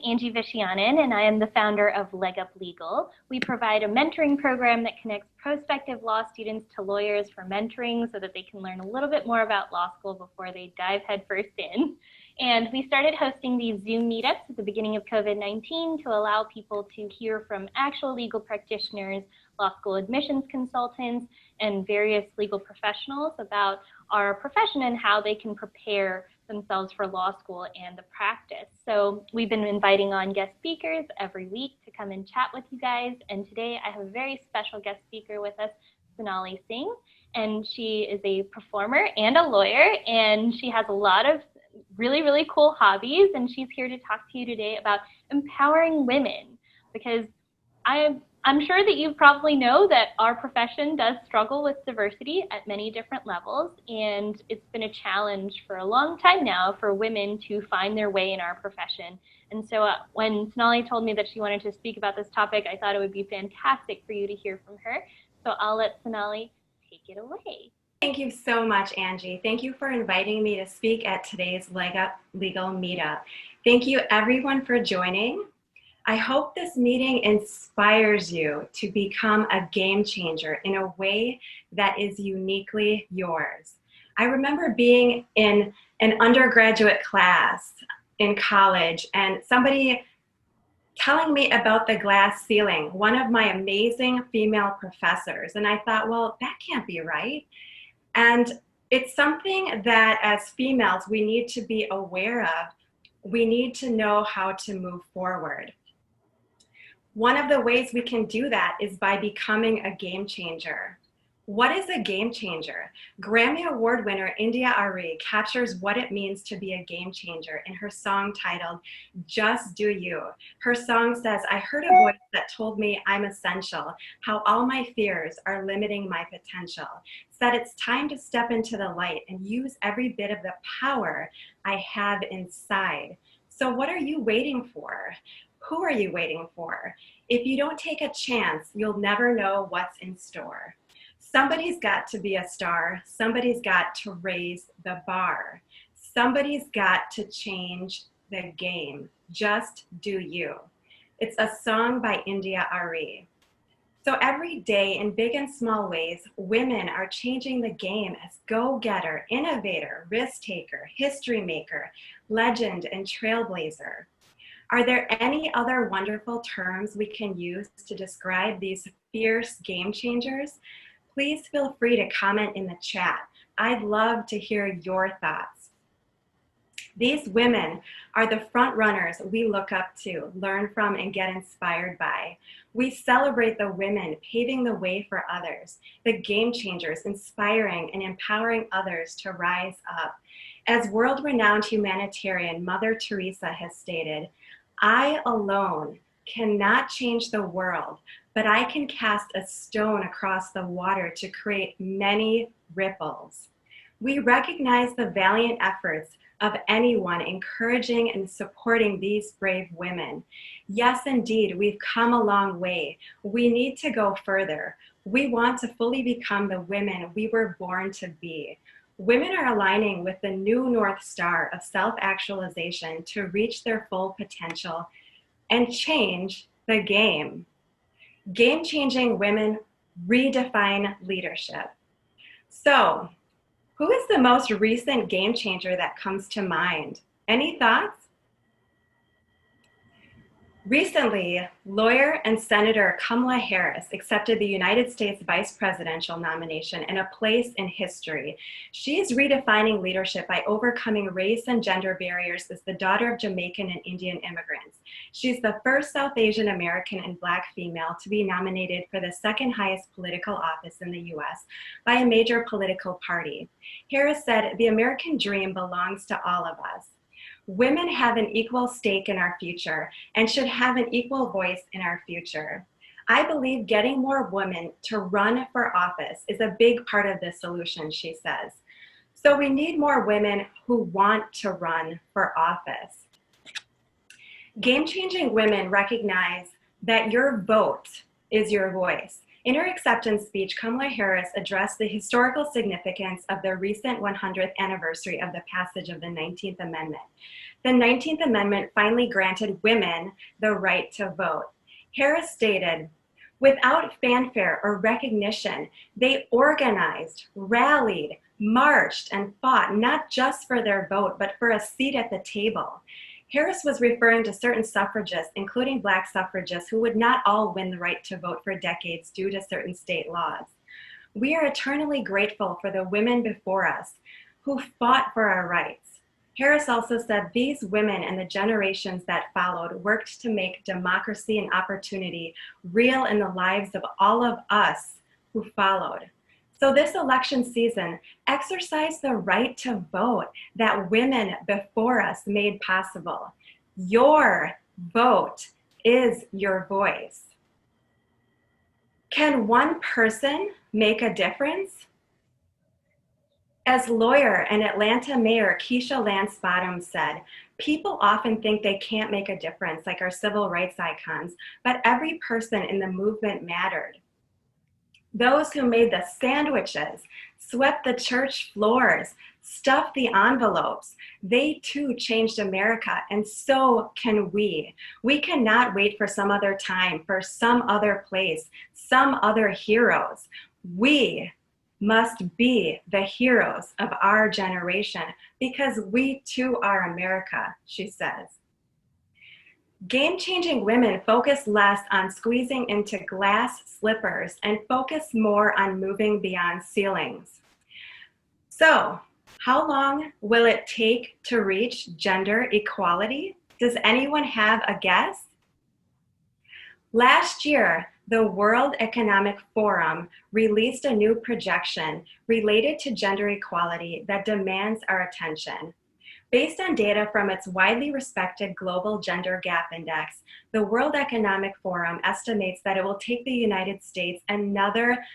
Angie Vishianen, and I am the founder of Leg Up Legal. We provide a mentoring program that connects prospective law students to lawyers for mentoring so that they can learn a little bit more about law school before they dive headfirst in. And we started hosting these Zoom meetups at the beginning of COVID-19 to allow people to hear from actual legal practitioners, law school admissions consultants, and various legal professionals about our profession and how they can prepare themselves for law school and the practice. So we've been inviting on guest speakers every week to come and chat with you guys. And today I have a very special guest speaker with us, Sonali Singh. And she is a performer and a lawyer, and she has a lot of really cool hobbies. And she's here to talk to you today about empowering women, because I'm sure that you probably know that our profession does struggle with diversity at many different levels, and it's been a challenge for a long time now for women to find their way in our profession. And so when Sonali told me that she wanted to speak about this topic, I thought it would be fantastic for you to hear from her. So I'll let Sonali take it away. Thank you so much, Angie. Thank you for inviting me to speak at today's Leg Up Legal Meetup. Thank you everyone for joining. I hope this meeting inspires you to become a game changer in a way that is uniquely yours. I remember being in an undergraduate class in college and somebody telling me about the glass ceiling, one of my amazing female professors. And I thought, well, that can't be right. And it's something that as females, we need to be aware of. We need to know how to move forward. One of the ways we can do that is by becoming a game changer. What is a game changer? Grammy Award winner India Ari captures what it means to be a game changer in her song titled, Just Do You. Her song says, I heard a voice that told me I'm essential, how all my fears are limiting my potential. Said it's time to step into the light and use every bit of the power I have inside. So what are you waiting for? Who are you waiting for? If you don't take a chance, you'll never know what's in store. Somebody's got to be a star. Somebody's got to raise the bar. Somebody's got to change the game. Just do you. It's a song by India Ari. So every day, in big and small ways, women are changing the game as go-getter, innovator, risk-taker, history maker, legend, and trailblazer. Are there any other wonderful terms we can use to describe these fierce game changers? Please feel free to comment in the chat. I'd love to hear your thoughts. These women are the front runners we look up to, learn from, and get inspired by. We celebrate the women paving the way for others, the game changers inspiring and empowering others to rise up. As world-renowned humanitarian Mother Teresa has stated, I alone cannot change the world, but I can cast a stone across the water to create many ripples. We recognize the valiant efforts of anyone encouraging and supporting these brave women. Yes, indeed, we've come a long way. We need to go further. We want to fully become the women we were born to be. Women are aligning with the new North Star of self-actualization to reach their full potential and change the game. Game-changing women redefine leadership. So, who is the most recent game changer that comes to mind? Any thoughts? Recently, lawyer and Senator Kamala Harris accepted the United States vice presidential nomination and a place in history. She is redefining leadership by overcoming race and gender barriers as the daughter of Jamaican and Indian immigrants. She's the first South Asian American and Black female to be nominated for the second highest political office in the US by a major political party. Harris said, "The American dream belongs to all of us. Women have an equal stake in our future and should have an equal voice in our future. I believe getting more women to run for office is a big part of the solution," she says. So we need more women who want to run for office. Game-changing women recognize that your vote is your voice. In her acceptance speech, Kamala Harris addressed the historical significance of the recent 100th anniversary of the passage of the 19th Amendment. The 19th Amendment finally granted women the right to vote. Harris stated, "Without fanfare or recognition, they organized, rallied, marched, and fought not just for their vote, but for a seat at the table." Harris was referring to certain suffragists, including Black suffragists, who would not all win the right to vote for decades due to certain state laws. We are eternally grateful for the women before us who fought for our rights. Harris also said these women and the generations that followed worked to make democracy and opportunity real in the lives of all of us who followed. So this election season, exercise the right to vote that women before us made possible. Your vote is your voice. Can one person make a difference? As lawyer and Atlanta Mayor Keisha Lance Bottoms said, people often think they can't make a difference, like our civil rights icons, but every person in the movement mattered. Those who made the sandwiches, swept the church floors, stuffed the envelopes, they too changed America, and so can we. We cannot wait for some other time, for some other place, some other heroes. We must be the heroes of our generation because we too are America, she says. Game-changing women focus less on squeezing into glass slippers and focus more on moving beyond ceilings. So, how long will it take to reach gender equality? Does anyone have a guess? Last year, the World Economic Forum released a new projection related to gender equality that demands our attention. Based on data from its widely respected Global Gender Gap Index, the World Economic Forum estimates that it will take the United States another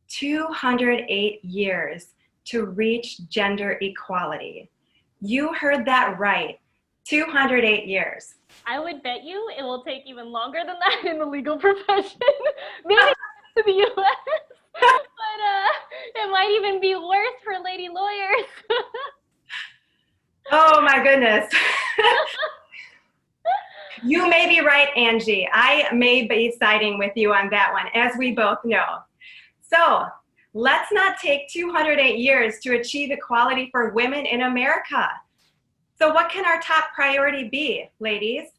208 years to reach gender equality. You heard that right, 208 years. I would bet you it will take even longer than that in the legal profession. Maybe to the US, but it might even be worse for lady lawyers. Oh my goodness. You may be right, Angie. I may be siding with you on that one, as we both know. So let's not take 208 years to achieve equality for women in America. So what can our top priority be, ladies?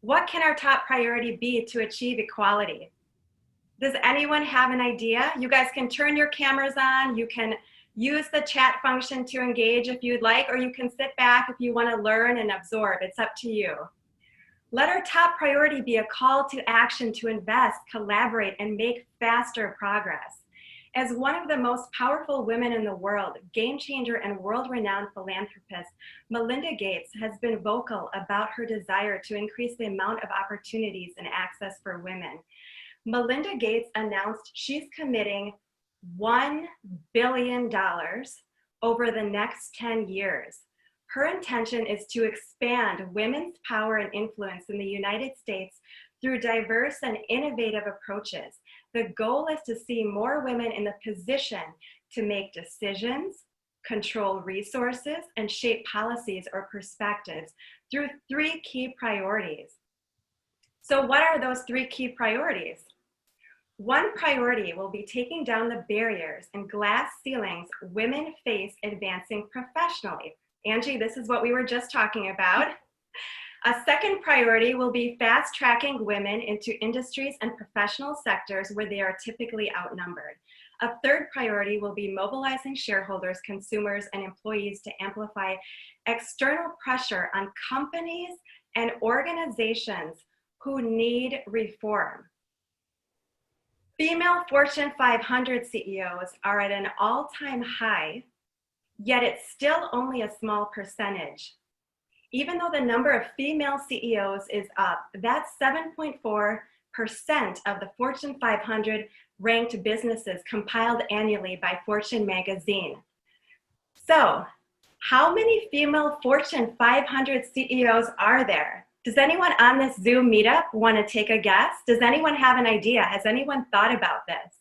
What can our top priority be to achieve equality? Does anyone have an idea? You guys can turn your cameras on. You can use the chat function to engage if you'd like, or you can sit back if you want to learn and absorb. It's up to you. Let our top priority be a call to action to invest, collaborate, and make faster progress. As one of the most powerful women in the world, game changer and world-renowned philanthropist, Melinda Gates has been vocal about her desire to increase the amount of opportunities and access for women. Melinda Gates announced she's committing $1 billion over the next 10 years. Her intention is to expand women's power and influence in the United States through diverse and innovative approaches. The goal is to see more women in the position to make decisions, control resources, and shape policies or perspectives through 3 key priorities. So what are those 3 key priorities? One priority will be taking down the barriers and glass ceilings women face advancing professionally. Angie, this is what we were just talking about. A second priority will be fast-tracking women into industries and professional sectors where they are typically outnumbered. A third priority will be mobilizing shareholders, consumers, and employees to amplify external pressure on companies and organizations who need reform. Female Fortune 500 CEOs are at an all-time high, yet it's still only a small percentage. Even though the number of female CEOs is up, that's 7.4% of the Fortune 500 ranked businesses compiled annually by Fortune magazine. So, how many female Fortune 500 CEOs are there? Does anyone on this Zoom meetup want to take a guess? Does anyone have an idea? Has anyone thought about this?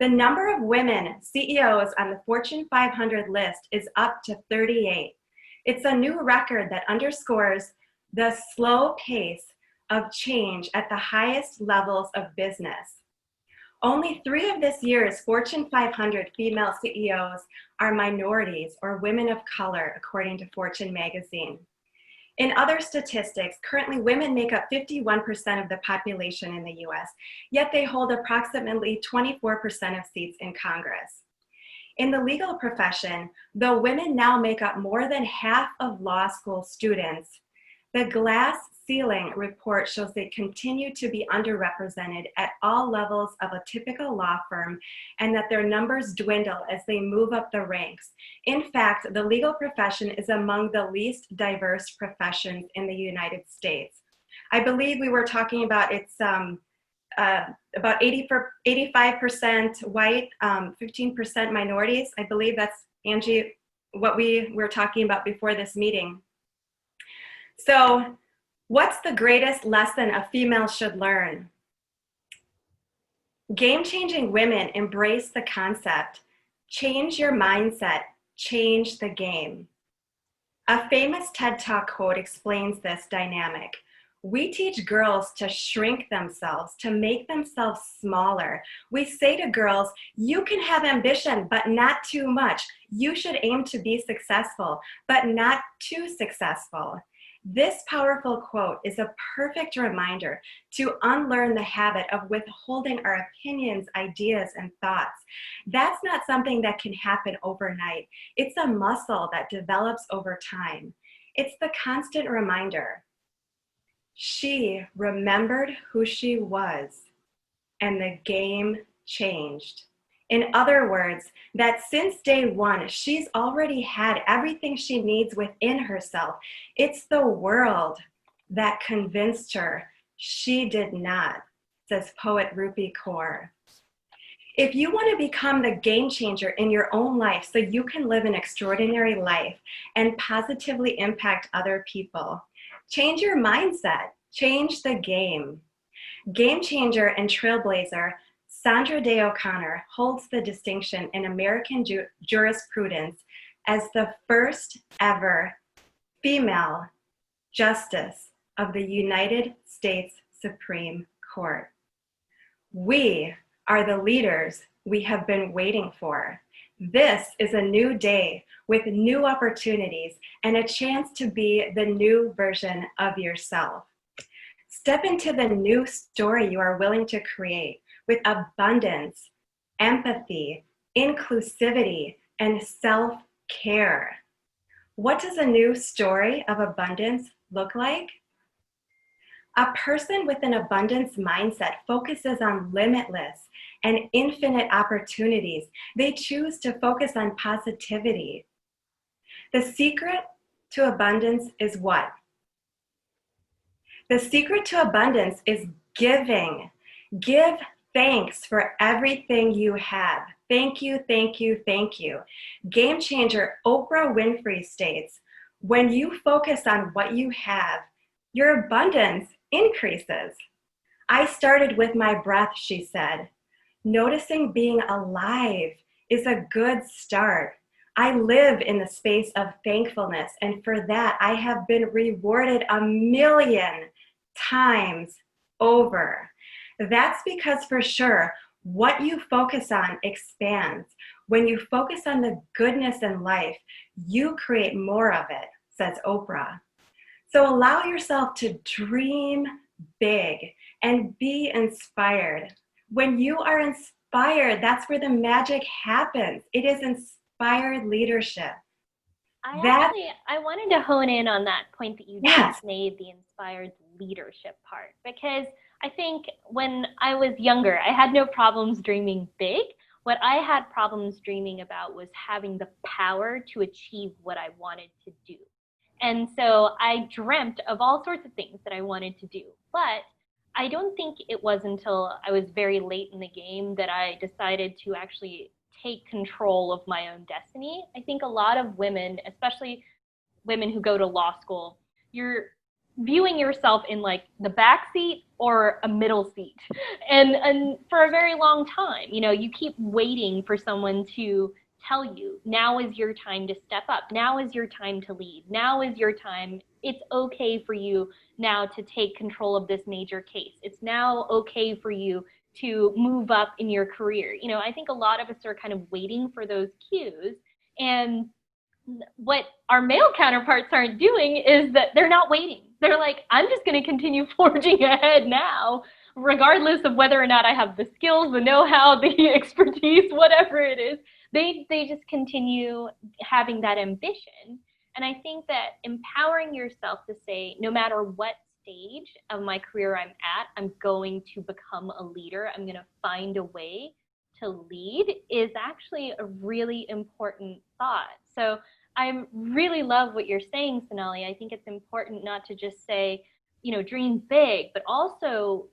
The number of women CEOs on the Fortune 500 list is up to 38. It's a new record that underscores the slow pace of change at the highest levels of business. Only 3 of this year's Fortune 500 female CEOs are minorities or women of color, according to Fortune magazine. In other statistics, currently women make up 51% of the population in the US, yet they hold approximately 24% of seats in Congress. In the legal profession, though women now make up more than half of law school students, the glass ceiling report shows they continue to be underrepresented at all levels of a typical law firm and that their numbers dwindle as they move up the ranks. In fact, the legal profession is among the least diverse professions in the United States. I believe we were talking about it's about 85% white, 15% minorities. I believe that's, Angie, what we were talking about before this meeting. So, what's the greatest lesson a female should learn? Game-changing women embrace the concept. Change your mindset, change the game. A famous TED Talk quote explains this dynamic. We teach girls to shrink themselves, to make themselves smaller. We say to girls, you can have ambition, but not too much. You should aim to be successful, but not too successful. This powerful quote is a perfect reminder to unlearn the habit of withholding our opinions, ideas, and thoughts. That's not something that can happen overnight. It's a muscle that develops over time. It's the constant reminder. She remembered who she was, and the game changed. In other words, that since day one, she's already had everything she needs within herself. It's the world that convinced her she did not, says poet Rupi Kaur. If you want to become the game changer in your own life so you can live an extraordinary life and positively impact other people, change your mindset, change the game. Game changer and trailblazer Sandra Day O'Connor holds the distinction in American jurisprudence as the first ever female justice of the United States Supreme Court. We are the leaders we have been waiting for. This is a new day with new opportunities and a chance to be the new version of yourself. Step into the new story you are willing to create with abundance, empathy, inclusivity, and self-care. What does a new story of abundance look like? A person with an abundance mindset focuses on limitless and infinite opportunities. They choose to focus on positivity. The secret to abundance is what? The secret to abundance is giving. Give thanks for everything you have. Thank you, thank you, thank you. Game changer Oprah Winfrey states, when you focus on what you have, your abundance increases. I started with my breath, she said. Noticing being alive is a good start. I live in the space of thankfulness, and for that, I have been rewarded 1,000,000 times over. That's because for sure, what you focus on expands. When you focus on the goodness in life, you create more of it, says Oprah. So allow yourself to dream big and be inspired. When you are inspired, that's where the magic happens. It is inspired leadership. I wanted to hone in on that point that you just made, the inspired leadership part, because I think when I was younger, I had no problems dreaming big. What I had problems dreaming about was having the power to achieve what I wanted to do. And so I dreamt of all sorts of things that I wanted to do. But I don't think it was until I was very late in the game that I decided to actually take control of my own destiny. I think a lot of women, especially women who go to law school, you're viewing yourself in like the back seat or a middle seat. And for a very long time, you keep waiting for someone to tell you, now is your time to step up. Now is your time to lead. Now is your time. It's okay for you now to take control of this major case. It's now okay for you to move up in your career. I think a lot of us are kind of waiting for those cues. And what our male counterparts aren't doing is that they're not waiting. They're like, I'm just going to continue forging ahead now, regardless of whether or not I have the skills, the know-how, the expertise, whatever it is. They just continue having that ambition. And I think that empowering yourself to say, no matter what stage of my career I'm at, I'm going to become a leader. I'm going to find a way to lead is actually a really important thought. So I really love what you're saying, Sonali. I think it's important not to just say, dream big, but also,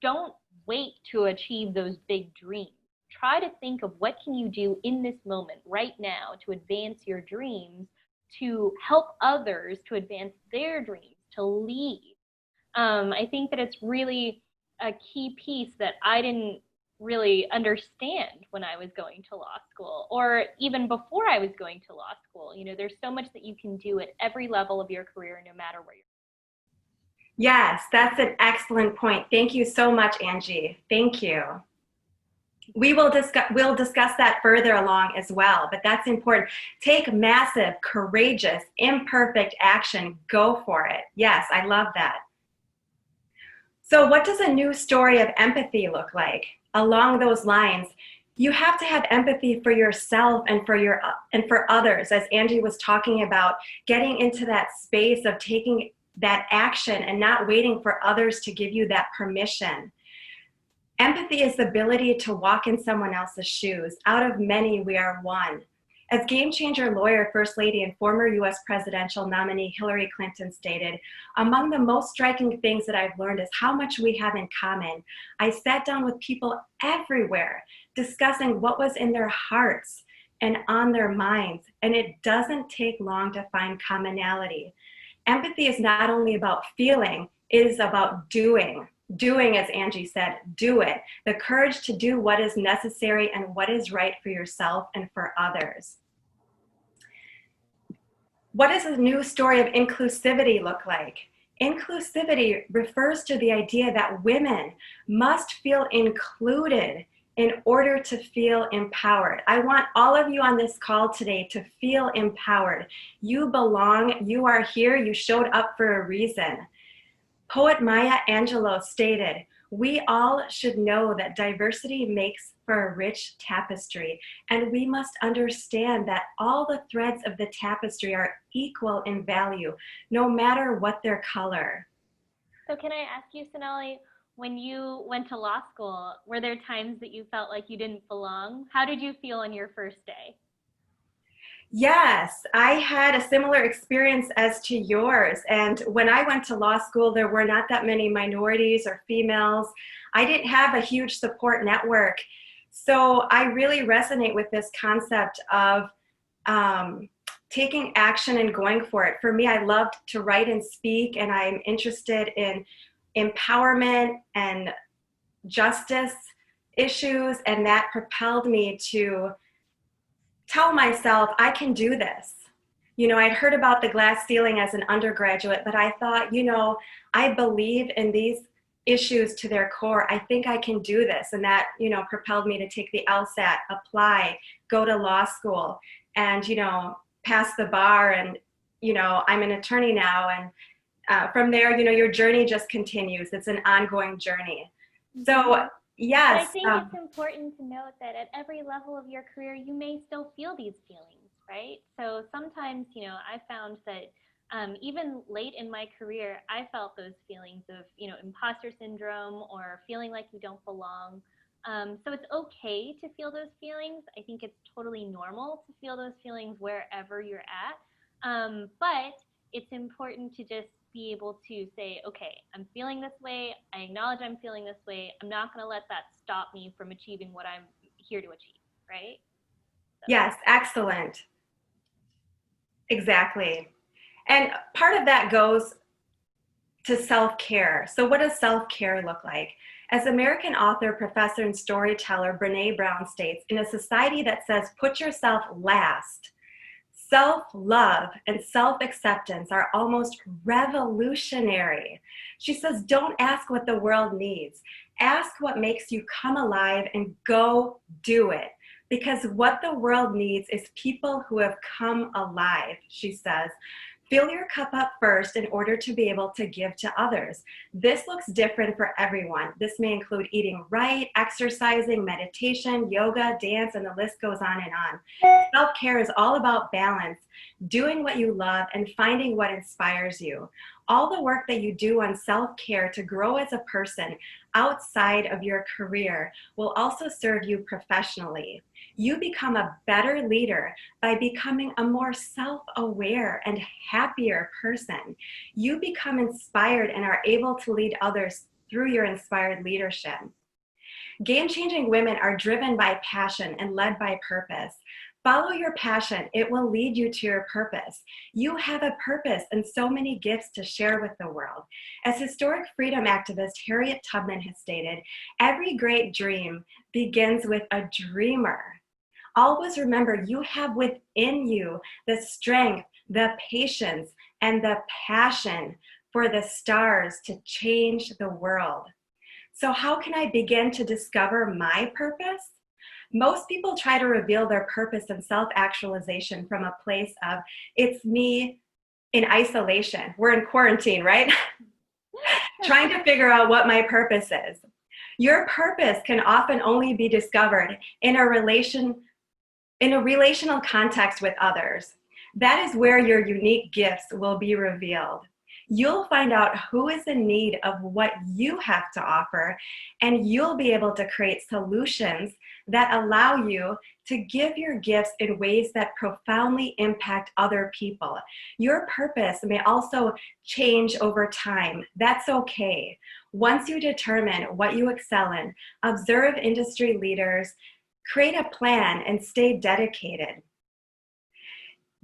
don't wait to achieve those big dreams. Try to think of what can you do in this moment right now to advance your dreams, to help others to advance their dreams, to lead. I think that it's really a key piece that I didn't really understand when I was going to law school, or even before I was going to law school. There's so much that you can do at every level of your career, no matter where you're. Yes, that's an excellent point. Thank you so much, Angie. Thank you. We'll discuss that further along as well, but that's important. Take massive, courageous, imperfect action. Go for it. Yes, I love that. So what does a new story of empathy look like? Along those lines, you have to have empathy for yourself and for others, as Angie was talking about, getting into that space of taking that action and not waiting for others to give you that permission. Empathy is the ability to walk in someone else's shoes. Out of many, we are one. As game changer lawyer, First Lady, and former US presidential nominee Hillary Clinton stated, among the most striking things that I've learned is how much we have in common. I sat down with people everywhere discussing what was in their hearts and on their minds, and it doesn't take long to find commonality. Empathy is not only about feeling, it is about doing. Doing, as Angie said, do it. The courage to do what is necessary and what is right for yourself and for others. What does a new story of inclusivity look like? Inclusivity refers to the idea that women must feel included in order to feel empowered. I want all of you on this call today to feel empowered. You belong, you are here, you showed up for a reason. Poet Maya Angelou stated, "We all should know that diversity makes for a rich tapestry, and we must understand that all the threads of the tapestry are equal in value, no matter what their color." So can I ask you, Sonali, when you went to law school, were there times that you felt like you didn't belong? How did you feel on your first day? Yes, I had a similar experience as to yours. And when I went to law school, there were not that many minorities or females. I didn't have a huge support network. So I really resonate with this concept of taking action and going for it. For me, I loved to write and speak, and I'm interested in empowerment and justice issues, and that propelled me to tell myself, I can do this. I'd heard about the glass ceiling as an undergraduate, but I thought, I believe in these issues to their core. I think I can do this. And that, propelled me to take the LSAT, apply, go to law school, and, pass the bar. And, I'm an attorney now. And from there, your journey just continues. It's an ongoing journey. So yes. But I think it's important to note that at every level of your career, you may still feel these feelings, right? So sometimes, I found that even late in my career, I felt those feelings of, imposter syndrome or feeling like you don't belong. So it's okay to feel those feelings. I think it's totally normal to feel those feelings wherever you're at. But it's important to just be able to say, okay, I'm feeling this way. I acknowledge I'm feeling this way. I'm not going to let that stop me from achieving what I'm here to achieve, right? So. Yes, excellent. Exactly. And part of that goes to self-care. So what does self-care look like? As American author, professor, and storyteller Brene Brown states, in a society that says put yourself last, self-love and self-acceptance are almost revolutionary. She says, don't ask what the world needs. Ask what makes you come alive and go do it. Because what the world needs is people who have come alive, she says. Fill your cup up first in order to be able to give to others. This looks different for everyone. This may include eating right, exercising, meditation, yoga, dance, and the list goes on and on. Self-care is all about balance, doing what you love, and finding what inspires you. All the work that you do on self-care to grow as a person outside of your career will also serve you professionally. You become a better leader by becoming a more self-aware and happier person. You become inspired and are able to lead others through your inspired leadership. Game-changing women are driven by passion and led by purpose. Follow your passion. It will lead you to your purpose. You have a purpose and so many gifts to share with the world. As historic freedom activist Harriet Tubman has stated, every great dream begins with a dreamer. Always remember, you have within you the strength, the patience, and the passion for the stars to change the world. So how can I begin to discover my purpose? Most people try to reveal their purpose and self-actualization from a place of, it's me in isolation. We're in quarantine, right? Trying to figure out what my purpose is. Your purpose can often only be discovered in a relational context with others. That is where your unique gifts will be revealed. You'll find out who is in need of what you have to offer, and you'll be able to create solutions that allow you to give your gifts in ways that profoundly impact other people. Your purpose may also change over time. That's okay. Once you determine what you excel in, observe industry leaders, create a plan, and stay dedicated.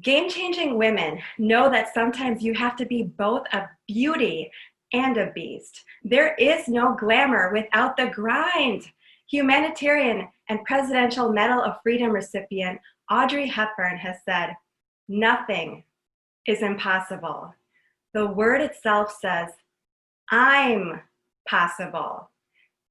Game-changing women know that sometimes you have to be both a beauty and a beast. There is no glamour without the grind. Humanitarian and Presidential Medal of Freedom recipient Audrey Hepburn has said, nothing is impossible. The word itself says, I'm possible.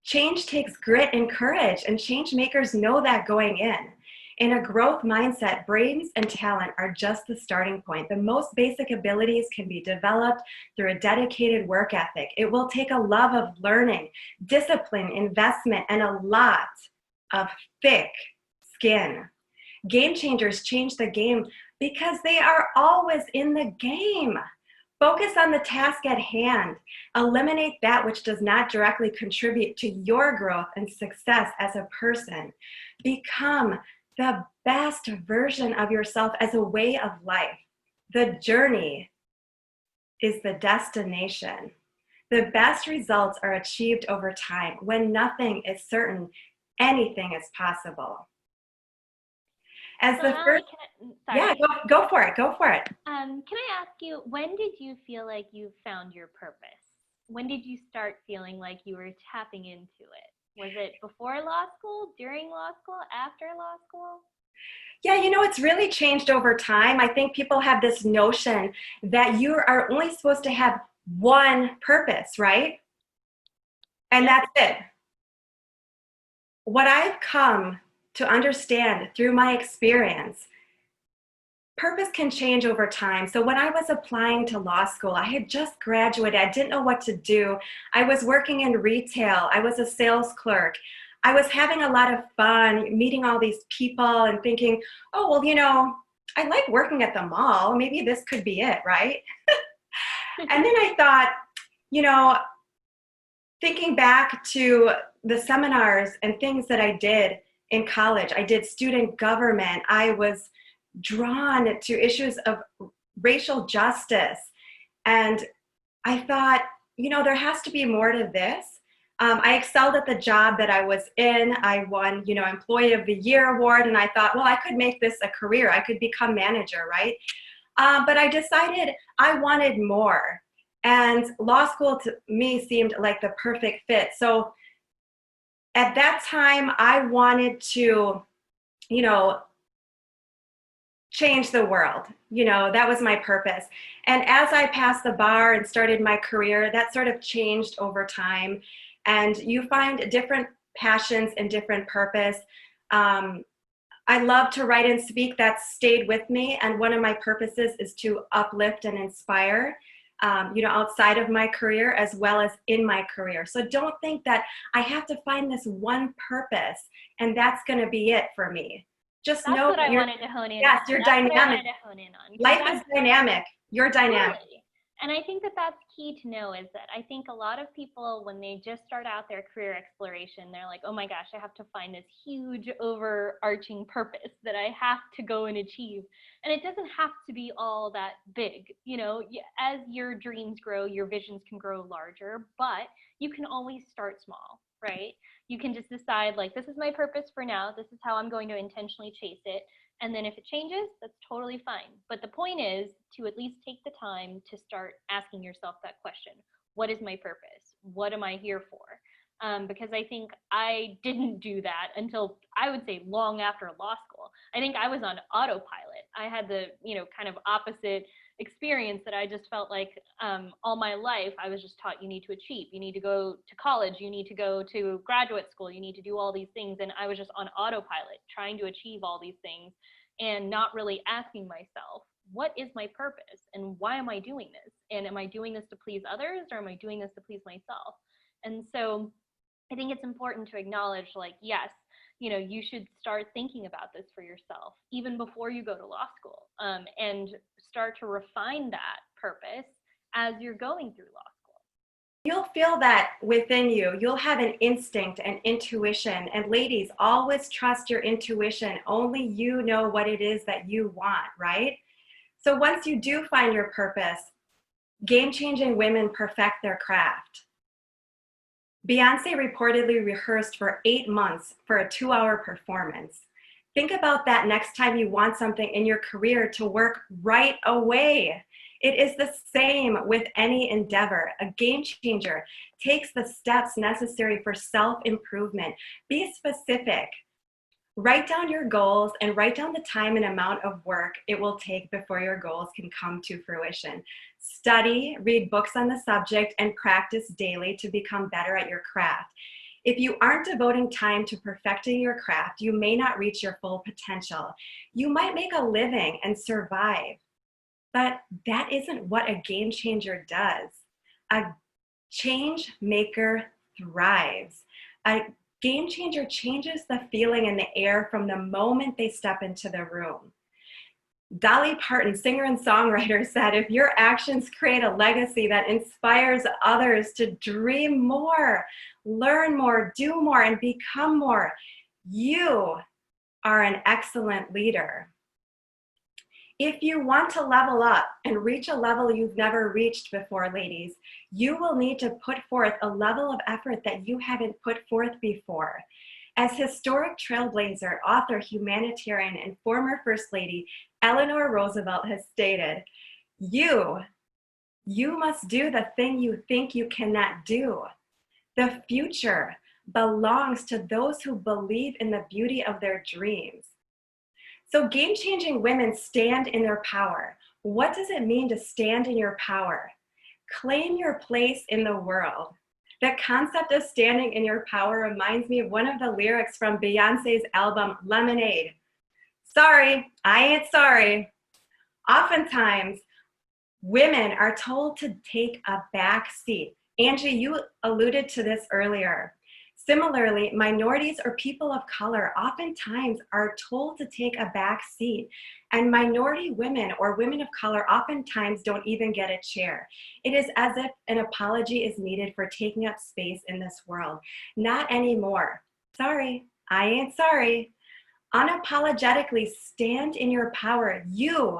Change takes grit and courage, and change makers know that going in. In a growth mindset, brains and talent are just the starting point. The most basic abilities can be developed through a dedicated work ethic. It will take a love of learning, discipline, investment, and a lot of thick skin. Game changers change the game because they are always in the game. Focus on the task at hand. Eliminate that which does not directly contribute to your growth and success as a person. Become the best version of yourself as a way of life. The journey is the destination. The best results are achieved over time. When nothing is certain, anything is possible. As the first, go for it. Can I ask you, when did you feel like you found your purpose? When did you start feeling like you were tapping into it? Was it before law school, during law school, after law school? Yeah, it's really changed over time. I think people have this notion that you are only supposed to have one purpose, right? And that's it. What I've come to understand through my experience, purpose can change over time. So when I was applying to law school, I had just graduated. I didn't know what to do. I was working in retail. I was a sales clerk. I was having a lot of fun meeting all these people and thinking, oh, well, I like working at the mall. Maybe this could be it, right? And then I thought, thinking back to the seminars and things that I did in college, I did student government. I was drawn to issues of racial justice. And I thought, there has to be more to this. I excelled at the job that I was in. I won, Employee of the Year award. And I thought, well, I could make this a career. I could become manager, right? But I decided I wanted more. And law school to me seemed like the perfect fit. So at that time, I wanted to, you know, change the world. You know, that was my purpose. And as I passed the bar and started my career, that sort of changed over time. And you find different passions and different purpose. I love to write and speak. That's stayed with me. And one of my purposes is to uplift and inspire, you know, outside of my career as well as in my career. So don't think that I have to find this one purpose and that's going to be it for me. Just That's know what that I wanted to hone in on. yes, you're That's dynamic. what I wanted to hone in on. Life is dynamic. You're dynamic. Totally. And I think that that's key to know, is that I think a lot of people, when they just start out their career exploration, they're like, oh my gosh, I have to find this huge overarching purpose that I have to go and achieve. And it doesn't have to be all that big. You know, as your dreams grow, your visions can grow larger, but you can always start small, right? You can just decide, like, this is my purpose for now. This is how I'm going to intentionally chase it. And then if it changes, that's totally fine. But the point is to at least take the time to start asking yourself that question. What is my purpose? What am I here for? Because I think I didn't do that until, I would say, long after law school. I think I was on autopilot. I had the, you know, kind of opposite experience, that I just felt like all my life I was just taught, you need to achieve, you need to go to college, you need to go to graduate school, you need to do all these things. And I was just on autopilot trying to achieve all these things and not really asking myself, what is my purpose and why am I doing this? And am I doing this to please others, or am I doing this to please myself? And so I think it's important to acknowledge, like, yes, you know, you should start thinking about this for yourself even before you go to law school, and start to refine that purpose as you're going through law school. You'll feel that within you. You'll have an instinct and intuition. And ladies, always trust your intuition. Only you know what it is that you want, right? So once you do find your purpose, game-changing women perfect their craft. Beyonce reportedly rehearsed for 8 months for a 2-hour performance. Think about that next time you want something in your career to work right away. It is the same with any endeavor. A game changer takes the steps necessary for self-improvement. Be specific. Write down your goals and write down the time and amount of work it will take before your goals can come to fruition. Study, read books on the subject, and practice daily to become better at your craft. If you aren't devoting time to perfecting your craft, you may not reach your full potential. You might make a living and survive, but that isn't what a game changer does. A change maker thrives. A game changer changes the feeling in the air from the moment they step into the room. Dolly Parton, singer and songwriter, said, if your actions create a legacy that inspires others to dream more, learn more, do more, and become more, you are an excellent leader. If you want to level up and reach a level you've never reached before, ladies, you will need to put forth a level of effort that you haven't put forth before. As historic trailblazer, author, humanitarian, and former First Lady Eleanor Roosevelt has stated, you must do the thing you think you cannot do. The future belongs to those who believe in the beauty of their dreams. So game-changing women stand in their power. What does it mean to stand in your power? Claim your place in the world. The concept of standing in your power reminds me of one of the lyrics from Beyonce's album Lemonade. Sorry, I ain't sorry. Oftentimes, women are told to take a back seat. Angie, you alluded to this earlier. Similarly, minorities or people of color oftentimes are told to take a back seat, and minority women or women of color oftentimes don't even get a chair. It is as if an apology is needed for taking up space in this world. Not anymore. Sorry, I ain't sorry. Unapologetically stand in your power. You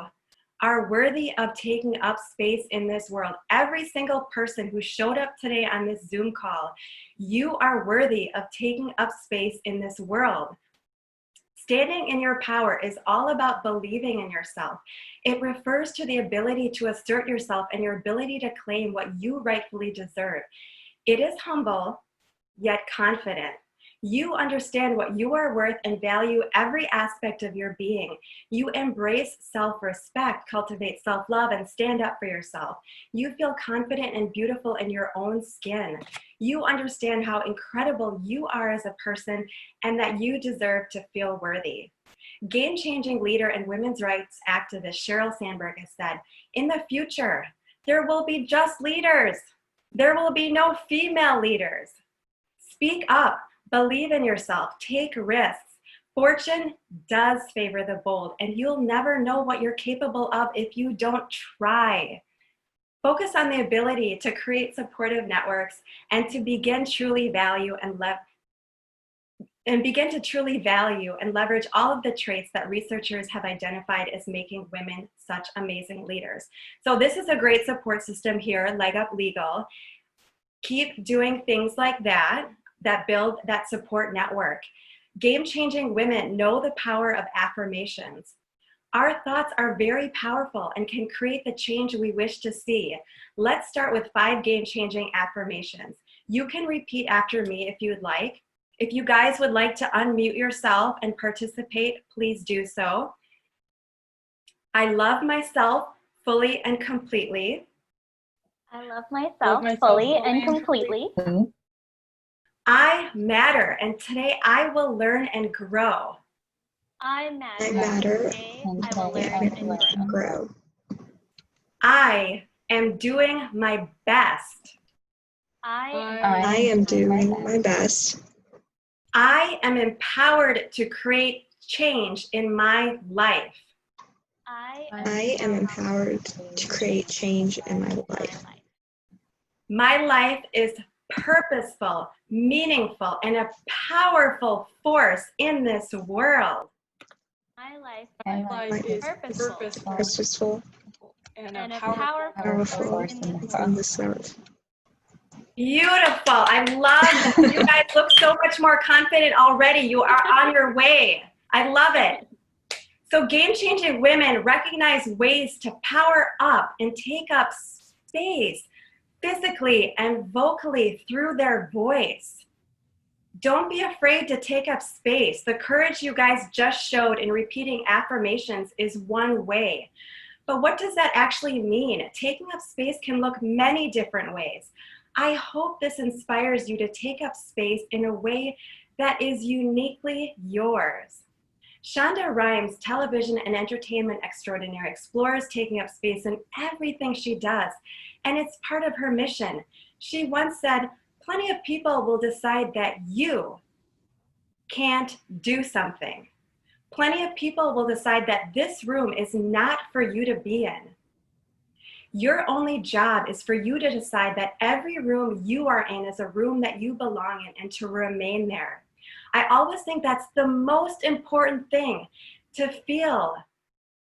are worthy of taking up space in this world. Every single person who showed up today on this Zoom call, you are worthy of taking up space in this world. Standing in your power is all about believing in yourself. It refers to the ability to assert yourself and your ability to claim what you rightfully deserve. It is humble, yet confident. You understand what you are worth and value every aspect of your being. You embrace self-respect, cultivate self-love, and stand up for yourself. You feel confident and beautiful in your own skin. You understand how incredible you are as a person and that you deserve to feel worthy. Game-changing leader and women's rights activist Sheryl Sandberg has said, "In the future, there will be just leaders. There will be no female leaders. Speak up. Believe in yourself, take risks. Fortune does favor the bold, and you'll never know what you're capable of if you don't try." Focus on the ability to create supportive networks and to begin to truly value and leverage all of the traits that researchers have identified as making women such amazing leaders. So this is a great support system here, Leg Up Legal. Keep doing things like that build that support network. Game-changing women know the power of affirmations. Our thoughts are very powerful and can create the change we wish to see. Let's start with 5 game-changing affirmations. You can repeat after me if you'd like. If you guys would like to unmute yourself and participate, please do so. I love myself fully and completely. I love myself fully and completely. I matter, and today I will learn and grow. I matter. And Today I will learn and grow. I am doing my best. I am doing my best. I am empowered to create change in my life. I am empowered to create change in my life. My life is purposeful, meaningful, and a powerful force in this world. My life is purposeful and a powerful force in this world. Beautiful. I love that. You guys look so much more confident already. You are on your way. I love it. So game-changing women recognize ways to power up and take up space physically and vocally through their voice. Don't be afraid to take up space. The courage you guys just showed in repeating affirmations is one way. But what does that actually mean? Taking up space can look many different ways. I hope this inspires you to take up space in a way that is uniquely yours. Shonda Rhimes, television and entertainment extraordinaire, explores taking up space in everything she does, and it's part of her mission. She once said, "Plenty of people will decide that you can't do something. Plenty of people will decide that this room is not for you to be in. Your only job is for you to decide that every room you are in is a room that you belong in and to remain there." I always think that's the most important thing, to feel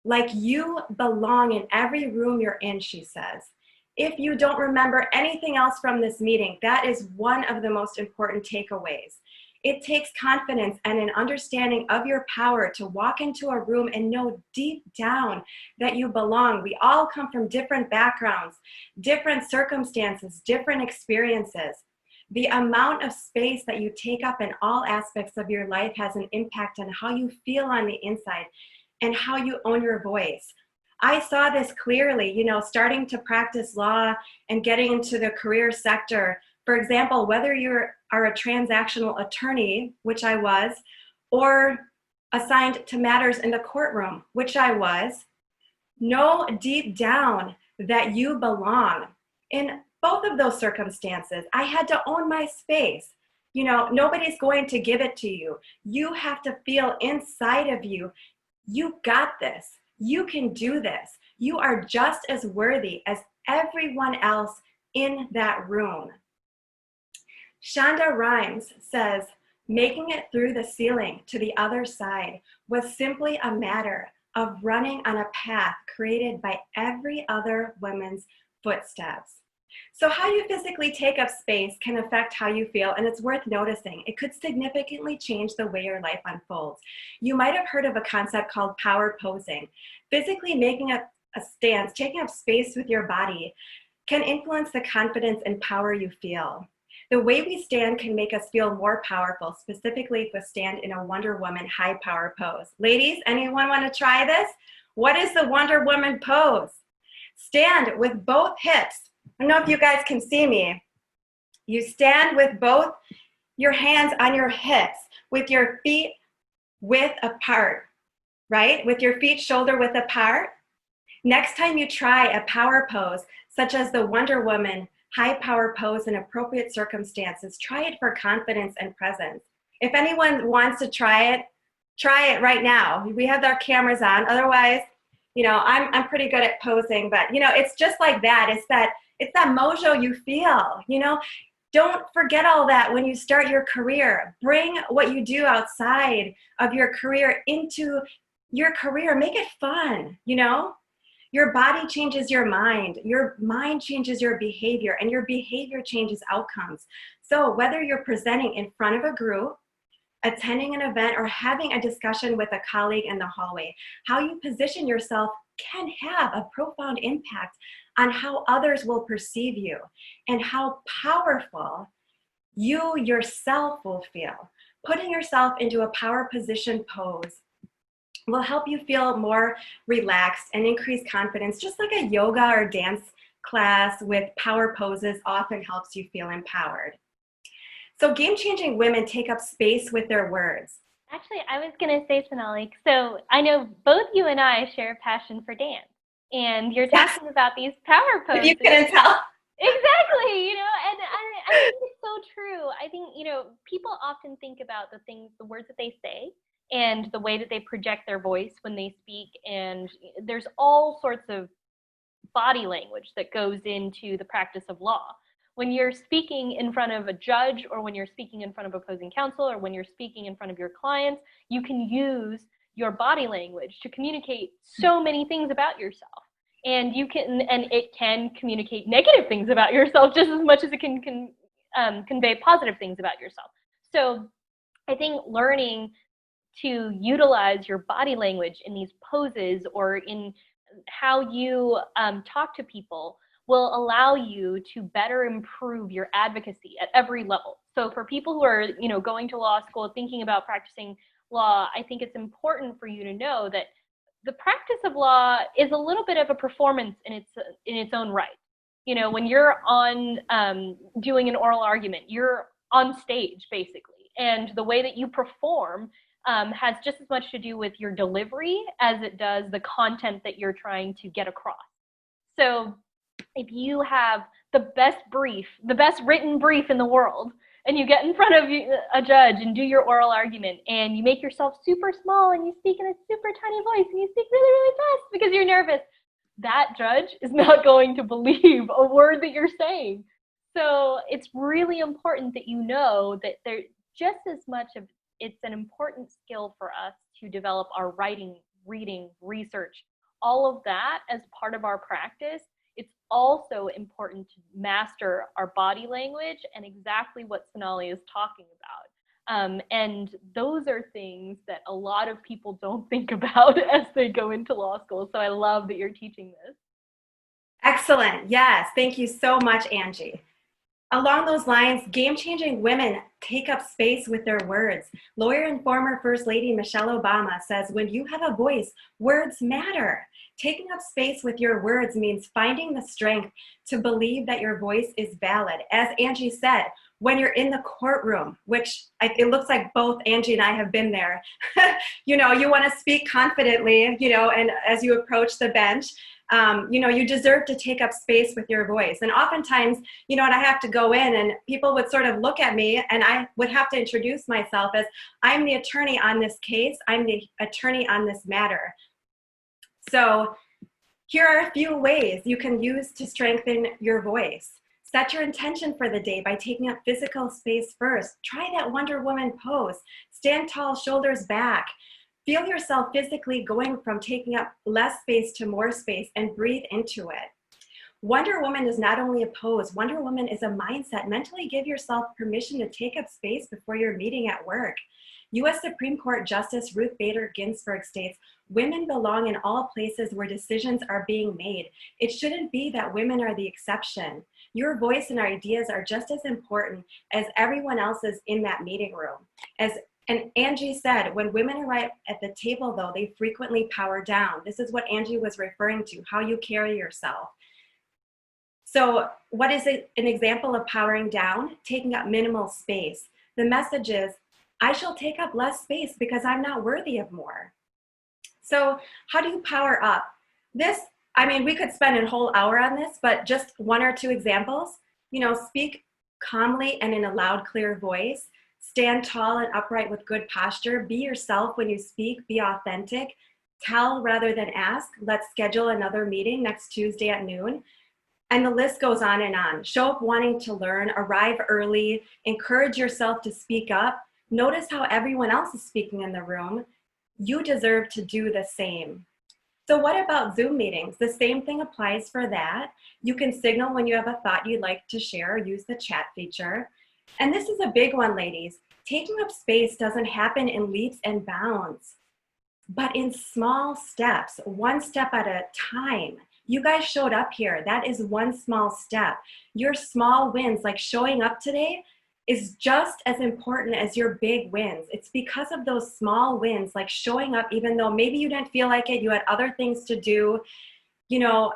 like you belong in every room you're in, she says. If you don't remember anything else from this meeting, that is one of the most important takeaways. It takes confidence and an understanding of your power to walk into a room and know deep down that you belong. We all come from different backgrounds, different circumstances, different experiences. The amount of space that you take up in all aspects of your life has an impact on how you feel on the inside and how you own your voice. I saw this clearly, starting to practice law and getting into the career sector. For example, whether you are a transactional attorney, which I was, or assigned to matters in the courtroom, which I was, know deep down that you belong. In both of those circumstances, I had to own my space. Nobody's going to give it to you. You have to feel inside of you, you got this. You can do this. You are just as worthy as everyone else in that room. Shonda Rhimes says, making it through the ceiling to the other side was simply a matter of running on a path created by every other woman's footsteps. So how you physically take up space can affect how you feel, and it's worth noticing. It could significantly change the way your life unfolds. You might have heard of a concept called power posing. Physically making up a stance, taking up space with your body, can influence the confidence and power you feel. The way we stand can make us feel more powerful, specifically if we stand in a Wonder Woman high power pose. Ladies, anyone want to try this? What is the Wonder Woman pose? Stand with both hips. I don't know if you guys can see me. You stand with both your hands on your hips, with your feet width apart, right? With your feet shoulder width apart. Next time you try a power pose, such as the Wonder Woman high power pose in appropriate circumstances, try it for confidence and presence. If anyone wants to try it right now. We have our cameras on. Otherwise, I'm pretty good at posing, but it's just like that. It's that mojo you feel, Don't forget all that when you start your career. Bring what you do outside of your career into your career. Make it fun, Your body changes your mind changes your behavior, and your behavior changes outcomes. So whether you're presenting in front of a group, attending an event, or having a discussion with a colleague in the hallway, how you position yourself can have a profound impact on how others will perceive you and how powerful you yourself will feel. Putting yourself into a power position pose will help you feel more relaxed and increase confidence, just like a yoga or dance class with power poses often helps you feel empowered. So game-changing women take up space with their words. Actually, I was going to say, Sonali, so I know both you and I share a passion for dance, and you're talking about these power poses. If you couldn't tell. Exactly, and I think it's so true. I think, people often think about the words that they say, and the way that they project their voice when they speak, and there's all sorts of body language that goes into the practice of law. When you're speaking in front of a judge, or when you're speaking in front of opposing counsel, or when you're speaking in front of your clients, you can use your body language to communicate so many things about yourself. And it can communicate negative things about yourself just as much as it can convey positive things about yourself. So I think learning to utilize your body language in these poses, or in how you talk to people, will allow you to better improve your advocacy at every level. So for people who are, going to law school, thinking about practicing law, I think it's important for you to know that the practice of law is a little bit of a performance in its own right. When you're on doing an oral argument, you're on stage basically, and the way that you perform has just as much to do with your delivery as it does the content that you're trying to get across. So if you have the best written brief in the world, and you get in front of a judge and do your oral argument, and you make yourself super small, and you speak in a super tiny voice, and you speak really, really fast because you're nervous, that judge is not going to believe a word that you're saying. So it's really important that you know that there just as much of it's an important skill for us to develop our writing, reading, research, all of that as part of our practice. It's also important to master our body language and exactly what Sonali is talking about. And those are things that a lot of people don't think about as they go into law school. So I love that you're teaching this. Excellent. Yes. Thank you so much, Angie. Along those lines, game-changing women take up space with their words. Lawyer and former First Lady Michelle Obama says, when you have a voice, words matter. Taking up space with your words means finding the strength to believe that your voice is valid. As Angie said, when you're in the courtroom, which it looks like both Angie and I have been there, you want to speak confidently, and as you approach the bench, you deserve to take up space with your voice. And oftentimes, and I have to go in and people would sort of look at me, and I would have to introduce myself as, I'm the attorney on this case. I'm the attorney on this matter. So here are a few ways you can use to strengthen your voice. Set your intention for the day by taking up physical space first. Try that Wonder Woman pose. Stand tall, shoulders back. Feel yourself physically going from taking up less space to more space, and breathe into it. Wonder Woman is not only a pose, Wonder Woman is a mindset. Mentally give yourself permission to take up space before your meeting at work. U.S. Supreme Court Justice Ruth Bader Ginsburg states, women belong in all places where decisions are being made. It shouldn't be that women are the exception. Your voice and ideas are just as important as everyone else's in that meeting room. And Angie said, when women arrive at the table, though, they frequently power down. This is what Angie was referring to, how you carry yourself. So what is an example of powering down? Taking up minimal space. The message is, I shall take up less space because I'm not worthy of more. So how do you power up? This, I mean, we could spend a whole hour on this, but just one or two examples. You know, speak calmly and in a loud, clear voice. Stand tall and upright with good posture. Be yourself when you speak. Be authentic. Tell rather than ask. Let's schedule another meeting next Tuesday at noon. And the list goes on and on. Show up wanting to learn. Arrive early. Encourage yourself to speak up. Notice how everyone else is speaking in the room. You deserve to do the same. So what about Zoom meetings? The same thing applies for that. You can signal when you have a thought you'd like to share. Use the chat feature. And this is a big one, ladies. Taking up space doesn't happen in leaps and bounds, but in small steps, one step at a time. You guys showed up here. That is one small step. Your small wins, like showing up today, is just as important as your big wins. It's because of those small wins, like showing up, even though maybe you didn't feel like it, you had other things to do. You know,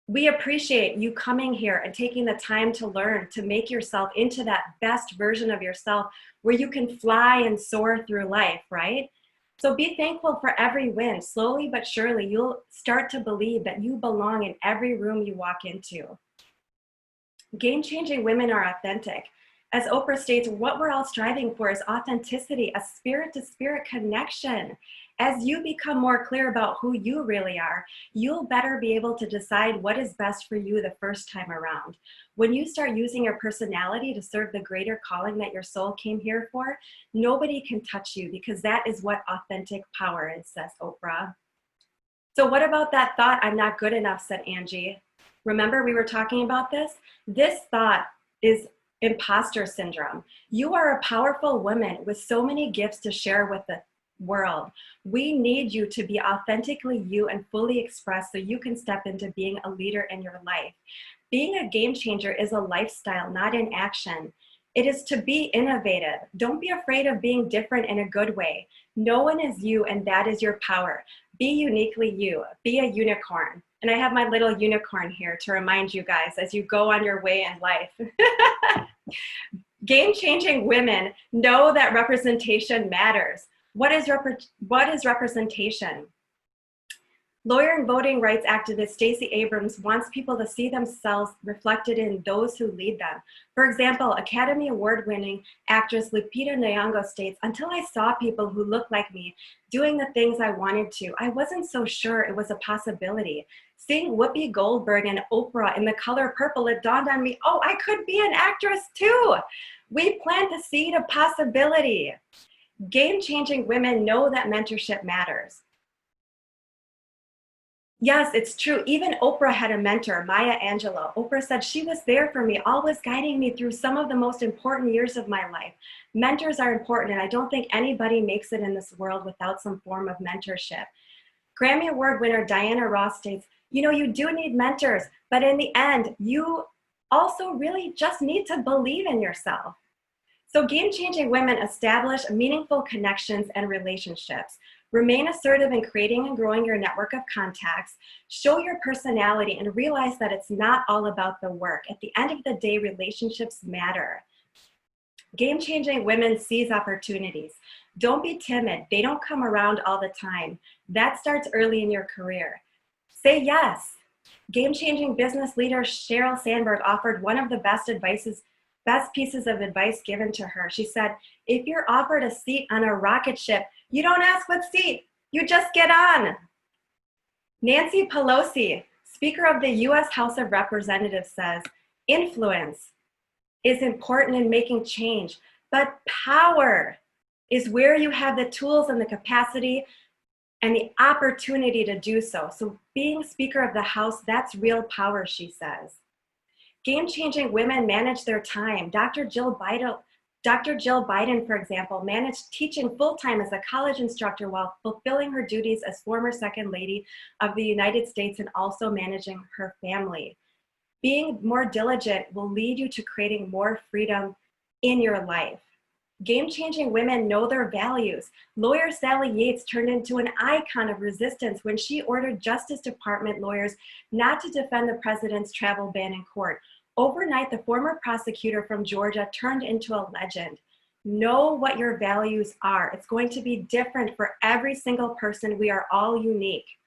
we appreciate you coming here and taking the time to learn, to make yourself into that best version of yourself where you can fly and soar through life, right? So be thankful for every win. Slowly but surely, you'll start to believe that you belong in every room you walk into. Game-changing women are authentic. As Oprah states, what we're all striving for is authenticity, a spirit-to-spirit connection. As you become more clear about who you really are, you'll better be able to decide what is best for you the first time around. When you start using your personality to serve the greater calling that your soul came here for, nobody can touch you because that is what authentic power is, says Oprah. So what about that thought, I'm not good enough, said Angie. Remember we were talking about this? This thought is imposter syndrome. You are a powerful woman with so many gifts to share with the world. We need you to be authentically you and fully express so you can step into being a leader in your life. Being a game changer is a lifestyle, not an action. It is to be innovative. Don't be afraid of being different in a good way. No one is you, and that is your power. Be uniquely you. Be a unicorn. And I have my little unicorn here to remind you guys as you go on your way in life. Game-changing women know that representation matters. What is representation? Lawyer and voting rights activist Stacey Abrams wants people to see themselves reflected in those who lead them. For example, Academy Award-winning actress Lupita Nyong'o states, until I saw people who looked like me doing the things I wanted to, I wasn't so sure it was a possibility. Seeing Whoopi Goldberg and Oprah in The Color Purple, it dawned on me, oh, I could be an actress too. We plant the seed of possibility. Game-changing women know that mentorship matters. Yes, it's true. Even Oprah had a mentor, Maya Angelou. Oprah said she was there for me, always guiding me through some of the most important years of my life. Mentors are important, and I don't think anybody makes it in this world without some form of mentorship. Grammy Award winner Diana Ross states, you know, you do need mentors, but in the end, you also really just need to believe in yourself. So game-changing women establish meaningful connections and relationships. Remain assertive in creating and growing your network of contacts. Show your personality and realize that it's not all about the work. At the end of the day, relationships matter. Game-changing women seize opportunities. Don't be timid. They don't come around all the time. That starts early in your career. Say yes. Game-changing business leader Sheryl Sandberg offered one of the best pieces of advice given to her. She said, if you're offered a seat on a rocket ship, you don't ask what seat, you just get on. Nancy Pelosi, Speaker of the U.S. House of Representatives, says, influence is important in making change, but power is where you have the tools and the capacity and the opportunity to do so. So being Speaker of the House, that's real power, she says. Game-changing women manage their time. Dr. Jill Biden, for example, managed teaching full-time as a college instructor while fulfilling her duties as former Second Lady of the United States and also managing her family. Being more diligent will lead you to creating more freedom in your life. Game-changing women know their values. Lawyer Sally Yates turned into an icon of resistance when she ordered Justice Department lawyers not to defend the president's travel ban in court. Overnight, the former prosecutor from Georgia turned into a legend. Know what your values are. It's going to be different for every single person. We are all unique.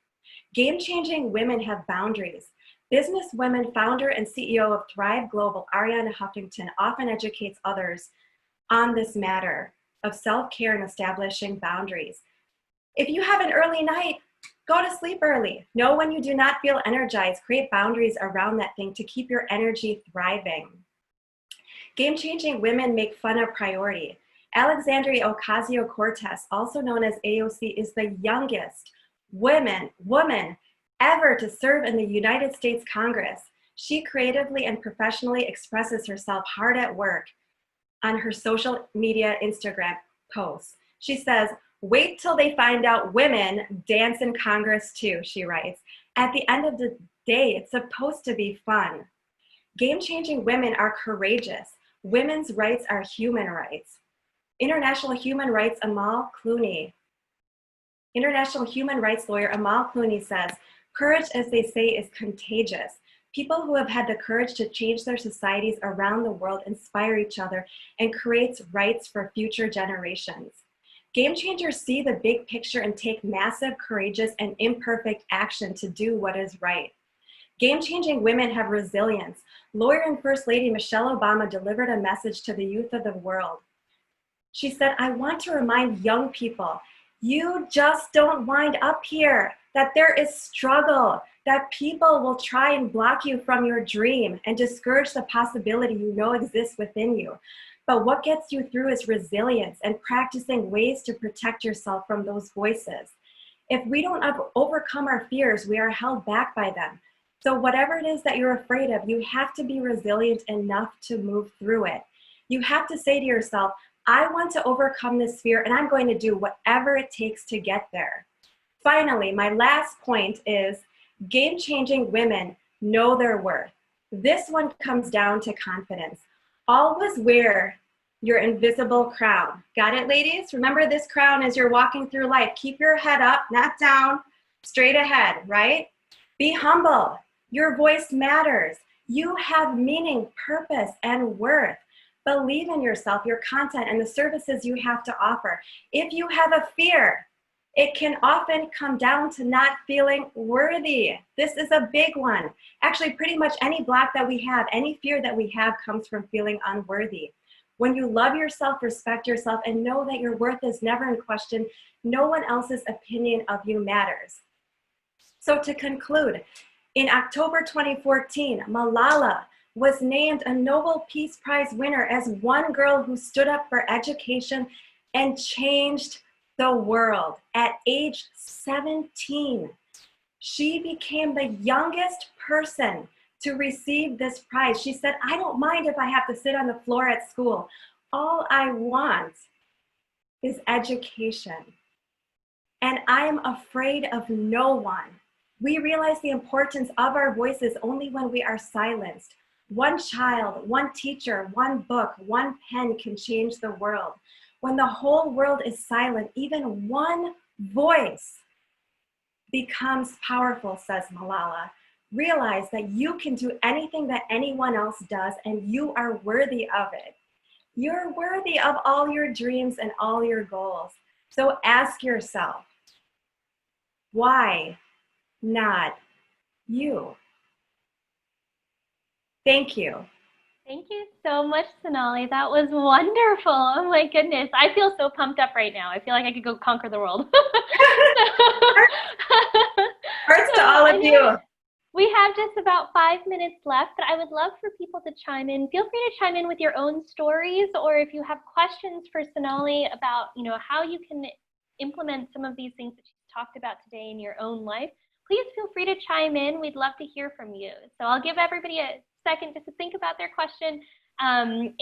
Game-changing women have boundaries. Businesswoman, founder, and CEO of Thrive Global, Ariana Huffington, often educates others on this matter of self-care and establishing boundaries. If you have an early night, go to sleep early. Know when you do not feel energized. Create boundaries around that thing to keep your energy thriving. Game-changing women make fun a priority. Alexandria Ocasio-Cortez, also known as AOC, is the youngest woman ever to serve in the United States Congress. She creatively and professionally expresses herself hard at work on her social media Instagram posts. She says, "Wait till they find out women dance in Congress too," she writes. At the end of the day, it's supposed to be fun. Game-changing women are courageous. Women's rights are human rights. International human rights lawyer Amal Clooney says, "Courage, as they say, is contagious. People who have had the courage to change their societies around the world inspire each other and creates rights for future generations." Game changers see the big picture and take massive, courageous, and imperfect action to do what is right. Game-changing women have resilience. Lawyer and First Lady Michelle Obama delivered a message to the youth of the world. She said, "I want to remind young people, you just don't wind up here, that there is struggle, that people will try and block you from your dream and discourage the possibility you know exists within you. But what gets you through is resilience and practicing ways to protect yourself from those voices. If we don't overcome our fears, we are held back by them. So whatever it is that you're afraid of, you have to be resilient enough to move through it. You have to say to yourself, I want to overcome this fear and I'm going to do whatever it takes to get there." Finally, my last point is game-changing women know their worth. This one comes down to confidence. Always wear your invisible crown. Got it, ladies? Remember, this crown as you're walking through life. Keep your head up, not down, straight ahead, right? Be humble. Your voice matters. You have meaning, purpose, and worth. Believe in yourself, your content, and the services you have to offer. If you have a fear, it can often come down to not feeling worthy. This is a big one. Actually, pretty much any block that we have, any fear that we have comes from feeling unworthy. When you love yourself, respect yourself, and know that your worth is never in question, no one else's opinion of you matters. So to conclude, in October 2014, Malala was named a Nobel Peace Prize winner as one girl who stood up for education and changed the world. At age 17, she became the youngest person to receive this prize. She said, "I don't mind if I have to sit on the floor at school. All I want is education. And I am afraid of no one." We realize the importance of our voices only when we are silenced. One child, one teacher, one book, one pen can change the world. When the whole world is silent, even one voice becomes powerful, says Malala. Realize that you can do anything that anyone else does, and you are worthy of it. You're worthy of all your dreams and all your goals. So ask yourself, why not you? Thank you. Thank you so much, Sonali. That was wonderful. Oh my goodness. I feel so pumped up right now. I feel like I could go conquer the world. Hearts to all of you. We have just about 5 minutes left, but I would love for people to chime in. Feel free to chime in with your own stories, or if you have questions for Sonali about, how you can implement some of these things that she talked about today in your own life, please feel free to chime in. We'd love to hear from you. So I'll give everybody a second just to think about their question. And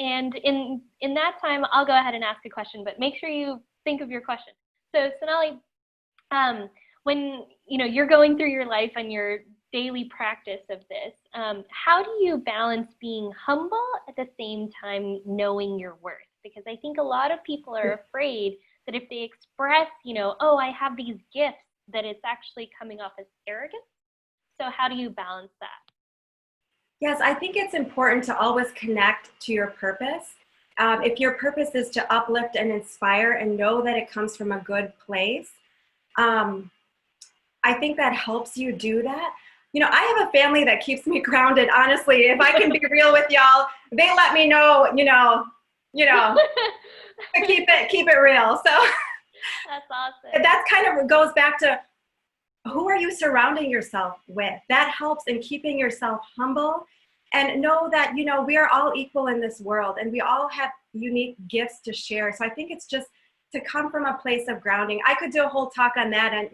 in that time, I'll go ahead and ask a question, but make sure you think of your question. So Sonali, when you're going through your life and your daily practice of this, how do you balance being humble at the same time knowing your worth? Because I think a lot of people are afraid that if they express, oh, I have these gifts, that it's actually coming off as arrogance. So how do you balance that? Yes, I think it's important to always connect to your purpose. If your purpose is to uplift and inspire and know that it comes from a good place, I think that helps you do that. I have a family that keeps me grounded, honestly. If I can be real with y'all, they let me know, to keep it real. So that's awesome. That kind of goes back to who are you surrounding yourself with? That helps in keeping yourself humble, and know that, we are all equal in this world and we all have unique gifts to share. So I think it's just to come from a place of grounding. I could do a whole talk on that. And,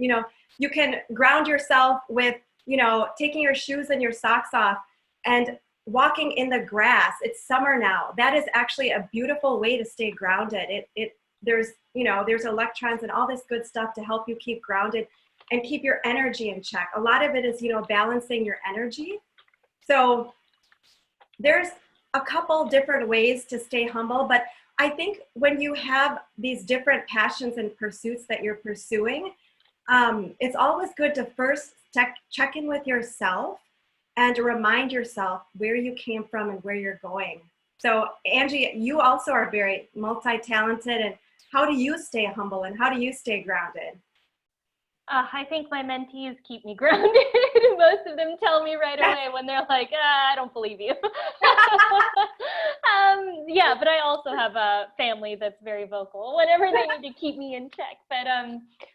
you can ground yourself with, taking your shoes and your socks off and walking in the grass. It's summer now. That is actually a beautiful way to stay grounded. There's electrons and all this good stuff to help you keep grounded and keep your energy in check. A lot of it is, balancing your energy. So there's a couple different ways to stay humble, but I think when you have these different passions and pursuits that you're pursuing, it's always good to first check in with yourself and to remind yourself where you came from and where you're going. So Angie, you also are very multi-talented, and how do you stay humble and how do you stay grounded? I think my mentees keep me grounded. Most of them tell me right away when they're like, I don't believe you. Yeah, but I also have a family that's very vocal whenever they need to keep me in check. But yeah,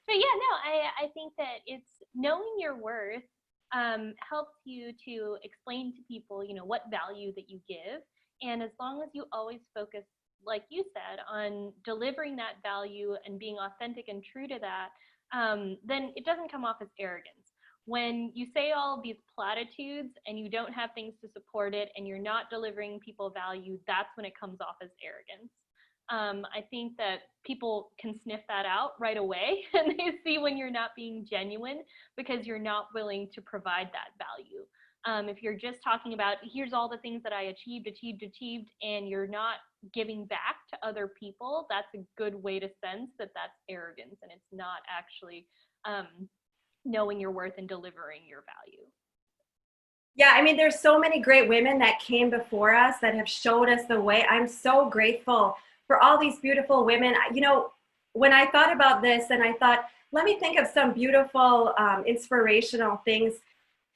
no, I think that it's knowing your worth helps you to explain to people, what value that you give. And as long as you always focus, like you said, on delivering that value and being authentic and true to that, then it doesn't come off as arrogance. When you say all of these platitudes and you don't have things to support it and you're not delivering people value, that's when it comes off as arrogance. I think that people can sniff that out right away, and they see when you're not being genuine because you're not willing to provide that value. If you're just talking about, here's all the things that I achieved, and you're not giving back to other people, that's a good way to sense that that's arrogance, and it's not actually knowing your worth and delivering your value. Yeah, I mean, there's so many great women that came before us that have showed us the way. I'm so grateful for all these beautiful women. When I thought about this, and I thought, let me think of some beautiful, inspirational things.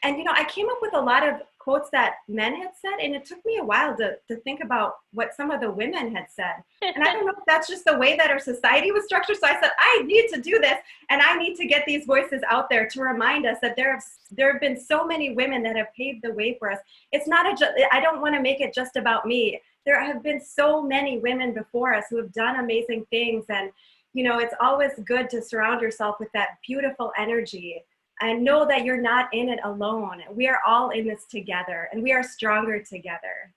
And, I came up with a lot of quotes that men had said, and it took me a while to think about what some of the women had said. And I don't know if that's just the way that our society was structured. So I said, I need to do this, and I need to get these voices out there to remind us that there have been so many women that have paved the way for us. It's not I don't want to make it just about me. There have been so many women before us who have done amazing things. And, it's always good to surround yourself with that beautiful energy. And know that you're not in it alone. We are all in this together, and we are stronger together.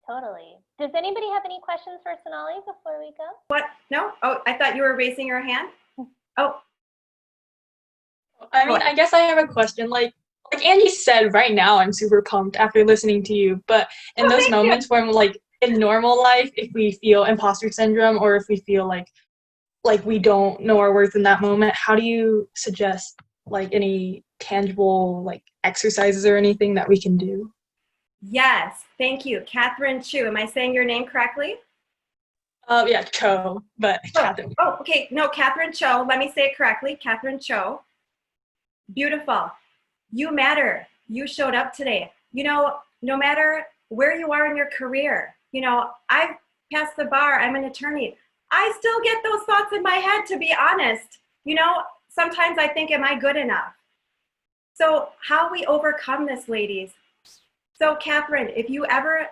Totally. Does anybody have any questions for Sonali before we go? What? No? Oh, I thought you were raising your hand. Oh. I mean, I guess I have a question. Like Angie said, right now I'm super pumped after listening to you. But in those moments when, like, in normal life, if we feel imposter syndrome or if we feel like we don't know our worth in that moment, how do you suggest like any tangible like exercises or anything that we can do? Yes, thank you. Catherine Chu. Am I saying your name correctly? Yeah, Cho, but Catherine. Oh, okay. No, Catherine Cho. Let me say it correctly. Catherine Cho. Beautiful. You matter. You showed up today. No matter where you are in your career, I've passed the bar. I'm an attorney. I still get those thoughts in my head, to be honest. Sometimes I think, am I good enough? So how we overcome this, ladies. So Catherine, if you ever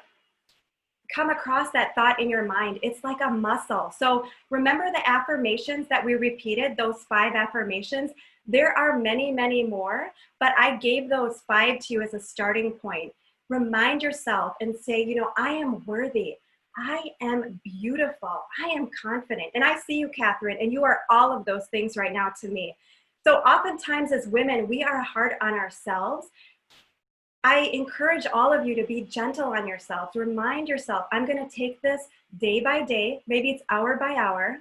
come across that thought in your mind. It's like a muscle. So remember the affirmations that we repeated, those 5 affirmations? There are many, many more, but I gave those 5 to you as a starting point. Remind yourself and say, you know, I am worthy. I am beautiful. I am confident. And I see you, Catherine, and you are all of those things right now to me. So oftentimes as women, we are hard on ourselves. I encourage all of you to be gentle on yourselves. Remind yourself, I'm going to take this day by day, maybe it's hour by hour,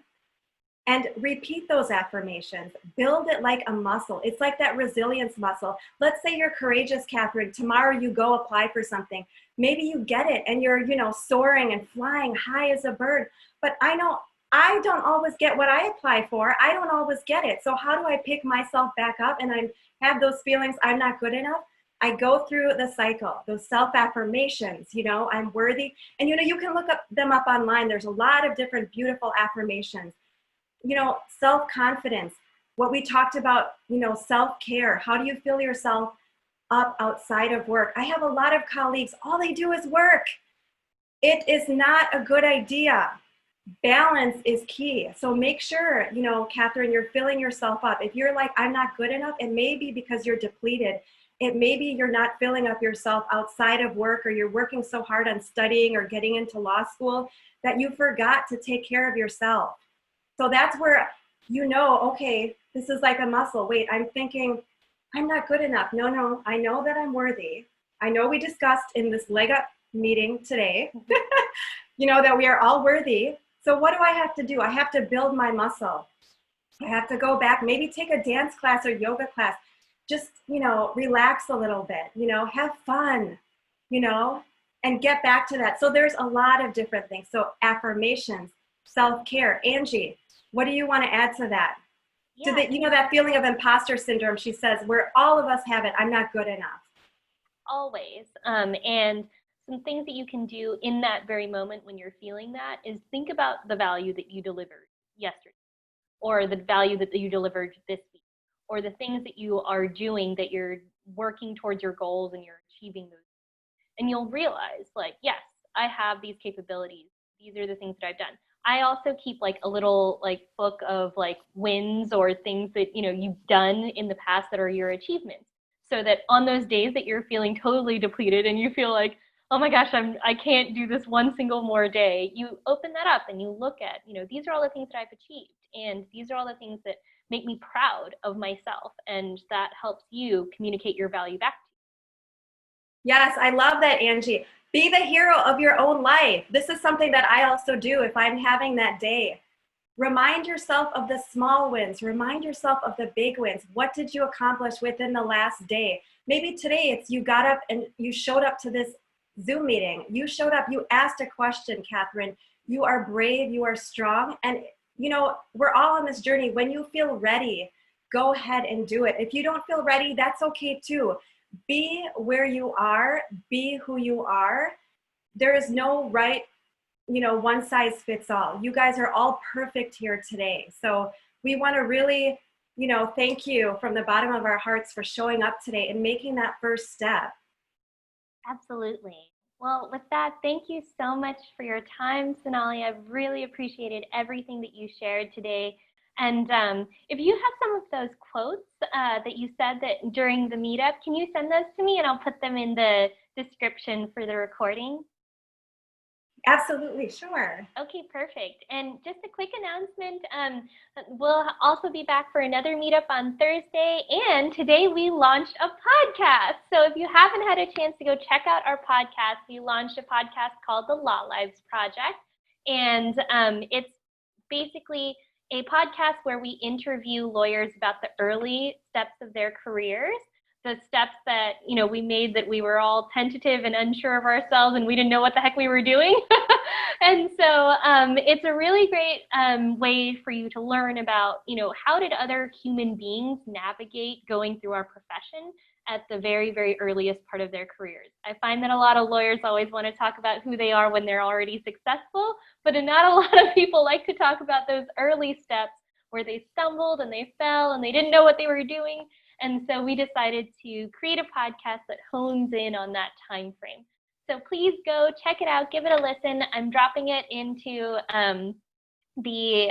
and repeat those affirmations. Build it like a muscle. It's like that resilience muscle. Let's say you're courageous, Catherine. Tomorrow you go apply for something. Maybe you get it and you're, soaring and flying high as a bird. But I know I don't always get what I apply for. I don't always get it. So how do I pick myself back up and I have those feelings I'm not good enough? I go through the cycle, those self-affirmations, I'm worthy. And, you can look them up online. There's a lot of different beautiful affirmations. Self-confidence, what we talked about, self-care. How do you fill yourself up outside of work? I have a lot of colleagues, all they do is work. It is not a good idea. Balance is key. So make sure, Catherine, you're filling yourself up. If you're like, I'm not good enough, it may be because you're depleted. It may be you're not filling up yourself outside of work, or you're working so hard on studying or getting into law school that you forgot to take care of yourself. So that's where, okay, this is like a muscle. Wait, I'm thinking, I'm not good enough. No, I know that I'm worthy. I know we discussed in this leg up meeting today, that we are all worthy. So what do I have to do? I have to build my muscle. I have to go back, maybe take a dance class or yoga class. Just, relax a little bit, have fun, and get back to that. So there's a lot of different things. So affirmations, self-care. Angie, what do you want to add to that? Yeah. To that feeling of imposter syndrome, she says, where all of us have it, I'm not good enough. Always. And some things that you can do in that very moment when you're feeling that is think about the value that you delivered yesterday, or the value that you delivered this week, or the things that you are doing that you're working towards your goals and you're achieving those. And you'll realize, yes, I have these capabilities. These are the things that I've done. I also keep a little book of wins or things that, you've done in the past that are your achievements. So that on those days that you're feeling totally depleted and you feel like, oh my gosh, I can't do this one single more day, you open that up and you look at, these are all the things that I've achieved. And these are all the things that make me proud of myself, and that helps you communicate your value back to you. Yes, I love that, Angie. Be the hero of your own life. This is something that I also do if I'm having that day. Remind yourself of the small wins. Remind yourself of the big wins. What did you accomplish within the last day? Maybe today it's you got up and you showed up to this Zoom meeting. You showed up, you asked a question, Catherine. You are brave, you are strong, and we're all on this journey. When you feel ready, go ahead and do it. If you don't feel ready, that's okay too. Be where you are, be who you are. There is no right, one size fits all. You guys are all perfect here today. So we want to really, thank you from the bottom of our hearts for showing up today and making that first step. Absolutely. Well, with that, thank you so much for your time, Sonali. I've really appreciated everything that you shared today. And if you have some of those quotes that you said that during the meetup, can you send those to me and I'll put them in the description for the recording? Absolutely, sure. Okay, perfect. And just a quick announcement, we'll also be back for another meetup on Thursday, and today we launched a podcast. So if you haven't had a chance to go check out our podcast, we launched a podcast called the Law Lives Project, and it's basically a podcast where we interview lawyers about the early steps of their careers, the steps that, we made that we were all tentative and unsure of ourselves and we didn't know what the heck we were doing. And so it's a really great way for you to learn about, how did other human beings navigate going through our profession at the very, very earliest part of their careers. I find that a lot of lawyers always want to talk about who they are when they're already successful, but not a lot of people like to talk about those early steps where they stumbled and they fell and they didn't know what they were doing. And so we decided to create a podcast that hones in on that time frame. So please go check it out, give it a listen. I'm dropping it into the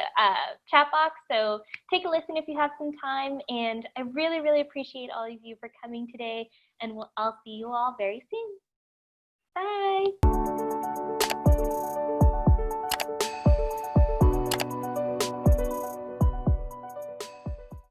chat box, so take a listen if you have some time. And I really, really appreciate all of you for coming today, and I'll see you all very soon. Bye.